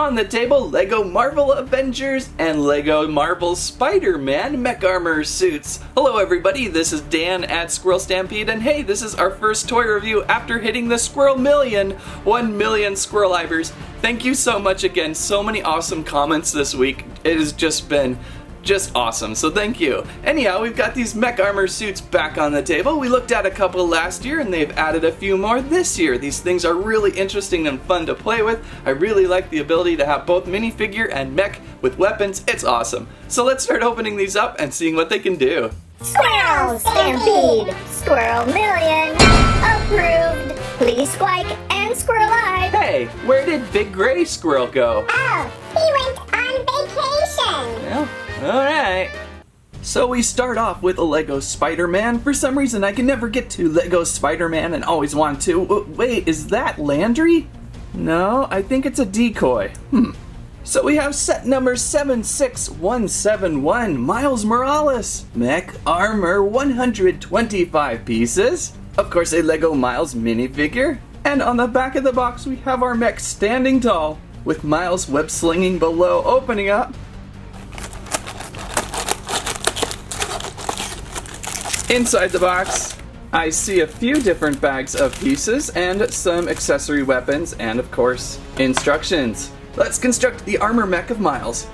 On the table, Lego Marvel Avengers and Lego Marvel Spider-Man mech armor suits. Hello everybody, this is Dan at Squirrel Stampede, and hey, this is our first toy review after hitting the Squirrel Million, 1 million Squirrelivers. Thank you so much again, so many awesome comments this week. It has just been awesome, so thank you. Anyhow, we've got these mech armor suits back on the table. We looked at a couple last year and they've added a few more this year. These things are really interesting and fun to play with. I really like the ability to have both minifigure and mech with weapons. It's awesome. So let's start opening these up and seeing what they can do. Squirrel Stampede, Squirrel Million, approved. Please like and squirrel live. Hey, where did Big Gray Squirrel go? Oh, he went on vacation. Well, alright. So we start off with a Lego Spider-Man. For some reason I can never get to Lego Spider-Man and always want to. Wait, is that Landry? No, I think it's a decoy. So we have set number 76171, Miles Morales. Mech armor, 125 pieces. Of course, a Lego Miles minifigure. And on the back of the box we have our mech standing tall, with Miles web slinging below, opening up. Inside the box, I see a few different bags of pieces and some accessory weapons and, of course, instructions. Let's construct the armor mech of Miles.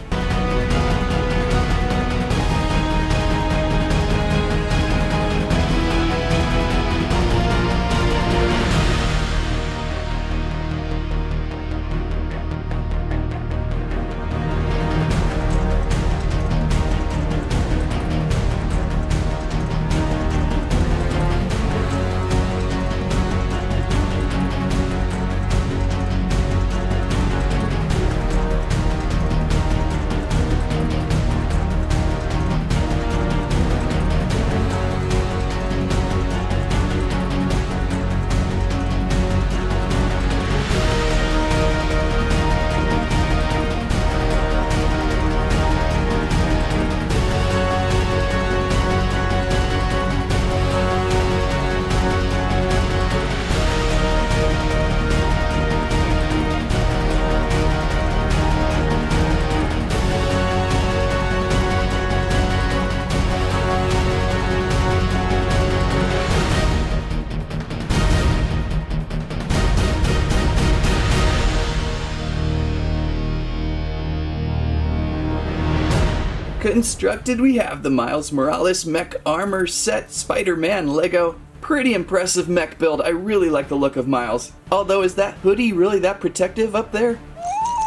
Constructed, we have the Miles Morales mech armor set Spider-Man Lego. Pretty impressive mech build. I really like the look of Miles. Although, is that hoodie really that protective up there?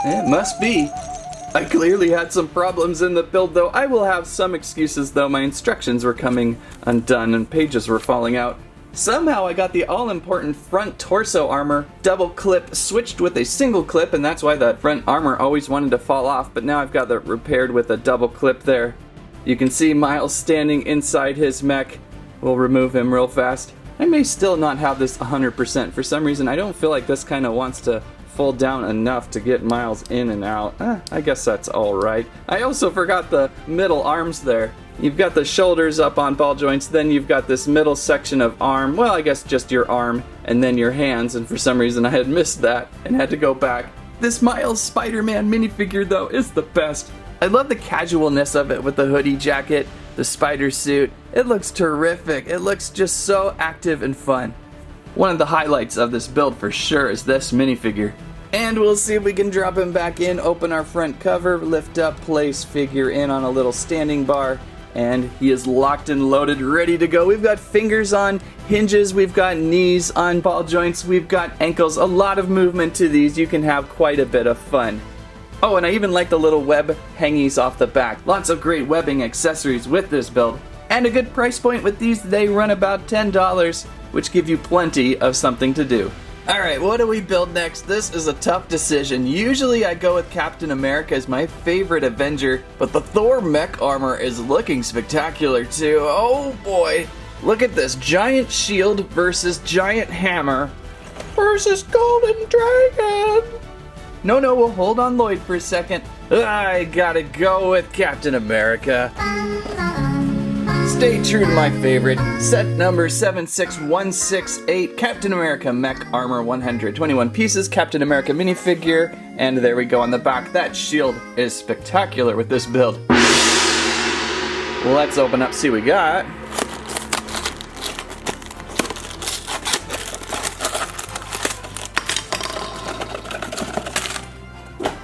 It must be. I clearly had some problems in the build though. I will have some excuses though. My instructions were coming undone and pages were falling out. Somehow I got the all-important front torso armor double clip switched with a single clip, and that's why the front armor always wanted to fall off, but now I've got that repaired with a double clip there. You can see Miles standing inside his mech. We'll remove him real fast. I may still not have this 100%. For some reason I don't feel like this kind of wants to fold down enough to get Miles in and out. I guess that's alright. I also forgot the middle arms there. You've got the shoulders up on ball joints, then you've got this middle section of arm, well I guess just your arm, and then your hands, and for some reason I had missed that and had to go back. This Miles Spider-Man minifigure though is the best. I love the casualness of it with the hoodie jacket, the spider suit. It looks terrific. It looks just so active and fun. One of the highlights of this build for sure is this minifigure. And we'll see if we can drop him back in, open our front cover, lift up, place figure in on a little standing bar. And he is locked and loaded, ready to go. We've got fingers on hinges, we've got knees on ball joints, we've got ankles, a lot of movement to these. You can have quite a bit of fun. Oh, and I even like the little web hangies off the back. Lots of great webbing accessories with this build. And a good price point with these, they run about $10, which give you plenty of something to do. Alright, what do we build next? This is a tough decision. Usually I go with Captain America as my favorite Avenger, but the Thor mech armor is looking spectacular too. Oh boy! Look at this, giant shield versus giant hammer versus golden dragon! No, we'll hold on Lloyd for a second. I gotta go with Captain America. stay true to my favorite. Set number 76168, Captain America Mech Armor 121 pieces, Captain America minifigure, and there we go on the back. That shield is spectacular with this build. Let's open up, see what we got.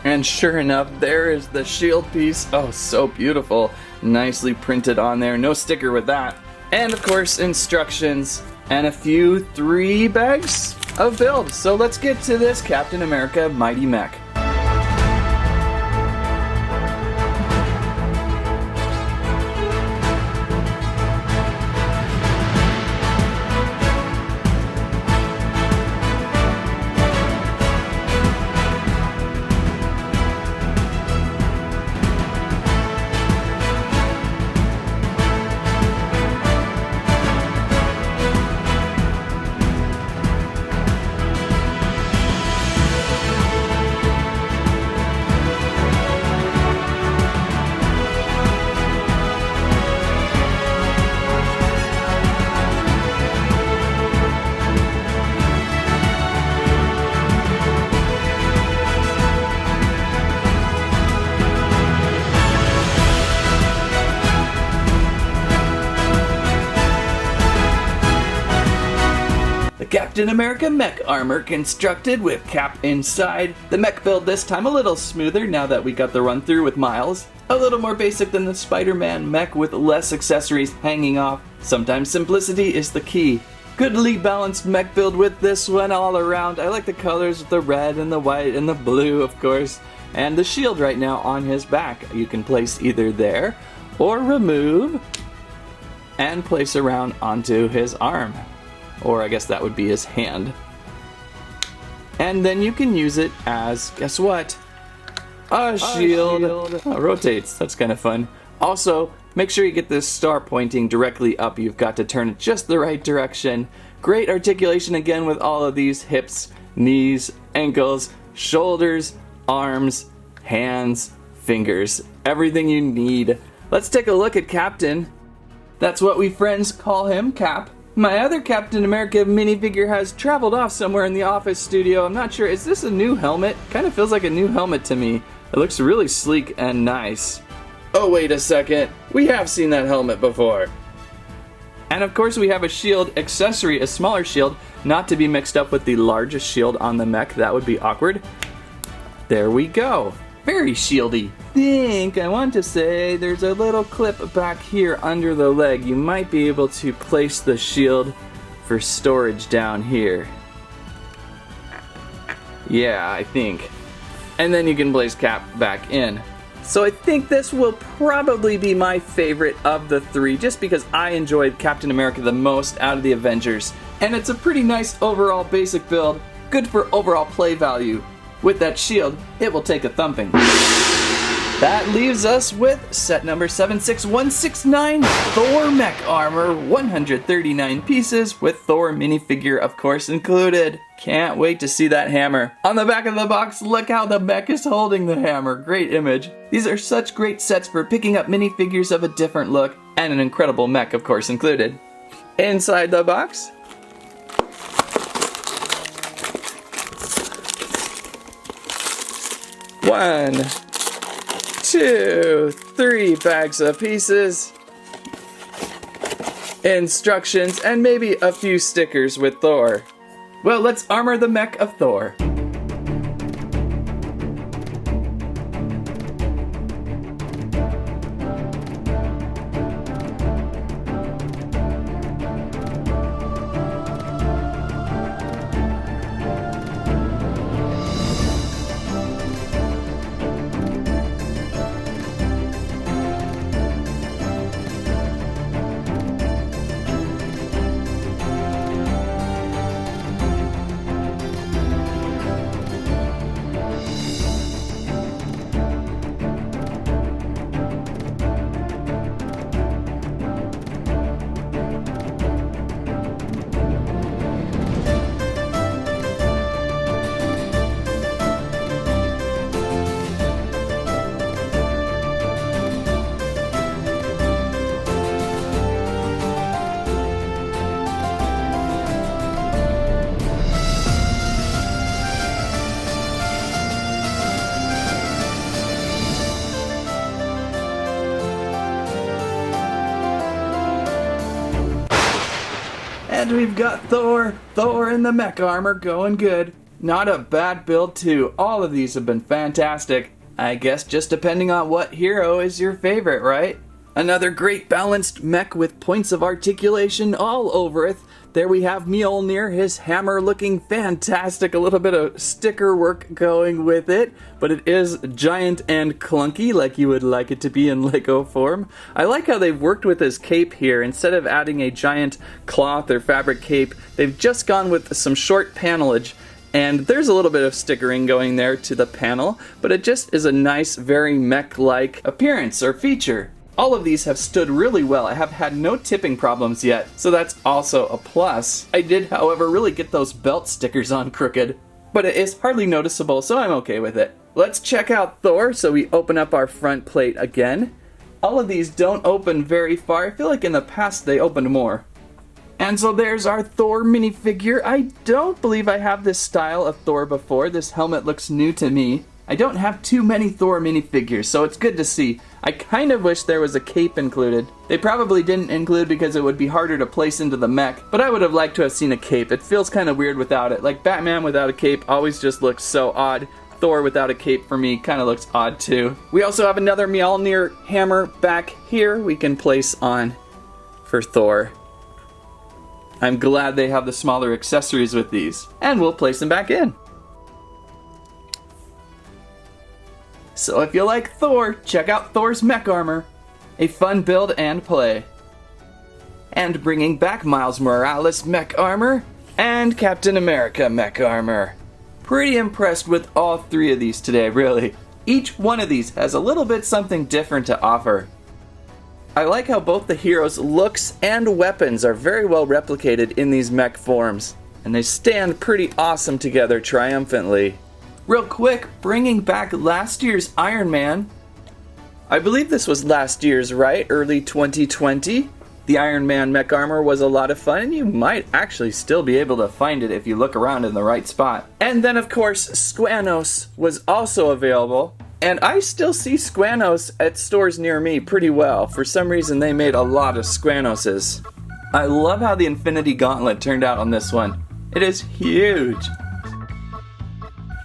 And sure enough, there is the shield piece. Oh, so beautiful. Nicely printed on there. No sticker with that. And of course, instructions and a few 3 bags of build. So let's get to this Captain America Mighty Mech. Captain America Mech Armor constructed with Cap inside. The Mech build this time a little smoother now that we got the run through with Miles. A little more basic than the Spider-Man Mech with less accessories hanging off. Sometimes simplicity is the key. Goodly balanced Mech build with this one all around. I like the colors with the red and the white and the blue, of course. And the shield right now on his back. You can place either there or remove and place around onto his arm. Or I guess that would be his hand. And then you can use it as, guess what? A shield. Oh, rotates, that's kind of fun. Also, make sure you get this star pointing directly up. You've got to turn it just the right direction. Great articulation again with all of these hips, knees, ankles, shoulders, arms, hands, fingers. Everything you need. Let's take a look at Captain. That's what we friends call him, Cap. My other Captain America minifigure has traveled off somewhere in the office studio. I'm not sure, is this a new helmet? Kind of feels like a new helmet to me. It looks really sleek and nice. Oh, wait a second. We have seen that helmet before. And of course we have a shield accessory, a smaller shield, not to be mixed up with the largest shield on the mech. That would be awkward. There we go. Very shieldy. I want to say there's a little clip back here under the leg. You might be able to place the shield for storage down here. Yeah, I think. And then you can place Cap back in. So I think this will probably be my favorite of the 3, just because I enjoyed Captain America the most out of the Avengers. And it's a pretty nice overall basic build, good for overall play value. With that shield, it will take a thumping. That leaves us with set number 76169, Thor Mech Armor, 139 pieces with Thor minifigure of course included. Can't wait to see that hammer. On the back of the box, look how the mech is holding the hammer. Great image. These are such great sets for picking up minifigures of a different look, and an incredible mech of course included. Inside the box, one, 2, 3 bags of pieces, instructions, and maybe a few stickers with Thor. Well, let's armor the mech of Thor. And we've got Thor in the mech armor going good. Not a bad build too. All of these have been fantastic. I guess just depending on what hero is your favorite, right? Another great balanced mech with points of articulation all over it. There we have Mjolnir, his hammer looking fantastic. A little bit of sticker work going with it, but it is giant and clunky like you would like it to be in Lego form. I like how they've worked with his cape here. Instead of adding a giant cloth or fabric cape, they've just gone with some short panelage. And there's a little bit of stickering going there to the panel, but it just is a nice, very mech-like appearance or feature. All of these have stood really well. I have had no tipping problems yet, so that's also a plus. I did, however, really get those belt stickers on crooked, but it is hardly noticeable, so I'm okay with it. Let's check out Thor, so we open up our front plate again. All of these don't open very far. I feel like in the past they opened more. And so there's our Thor minifigure. I don't believe I have this style of Thor before. This helmet looks new to me. I don't have too many Thor minifigures, so it's good to see. I kind of wish there was a cape included. They probably didn't include because it would be harder to place into the mech, but I would have liked to have seen a cape. It feels kind of weird without it. Like Batman without a cape always just looks so odd. Thor without a cape for me kind of looks odd too. We also have another Mjolnir hammer back here we can place on for Thor. I'm glad they have the smaller accessories with these. And we'll place them back in. So if you like Thor, check out Thor's mech armor. A fun build and play. And bringing back Miles Morales mech armor and Captain America mech armor. Pretty impressed with all three of these today, really. Each one of these has a little bit something different to offer. I like how both the heroes' looks and weapons are very well replicated in these mech forms, and they stand pretty awesome together triumphantly. Real quick, bringing back last year's Iron Man. I believe this was last year's, right? Early 2020. The Iron Man mech armor was a lot of fun, and you might actually still be able to find it if you look around in the right spot. And then, of course, Squirrels was also available. And I still see Squirrels at stores near me pretty well. For some reason, they made a lot of Squirrelses. I love how the Infinity Gauntlet turned out on this one. It is huge.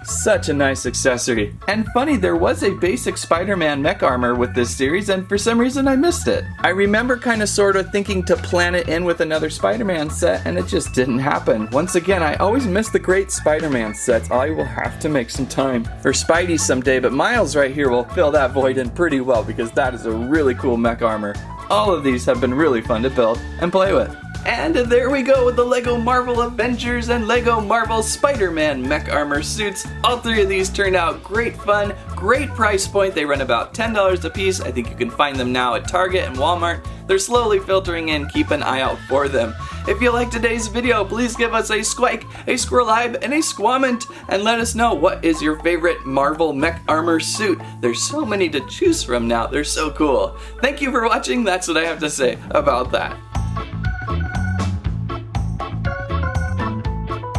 Such a nice accessory. And funny, there was a basic Spider-Man mech armor with this series, and for some reason I missed it. I remember kind of sort of thinking to plan it in with another Spider-Man set, and it just didn't happen. Once again, I always miss the great Spider-Man sets. I will have to make some time for Spidey someday, but Miles right here will fill that void in pretty well because that is a really cool mech armor. All of these have been really fun to build and play with. And there we go with the LEGO Marvel Avengers and LEGO Marvel Spider-Man mech armor suits. All three of these turned out great fun, great price point. They run about $10 a piece. I think you can find them now at Target and Walmart. They're slowly filtering in. Keep an eye out for them. If you liked today's video, please give us a squike, a squirrelibe, and a squament, and let us know what is your favorite Marvel mech armor suit. There's so many to choose from now. They're so cool. Thank you for watching. That's what I have to say about that.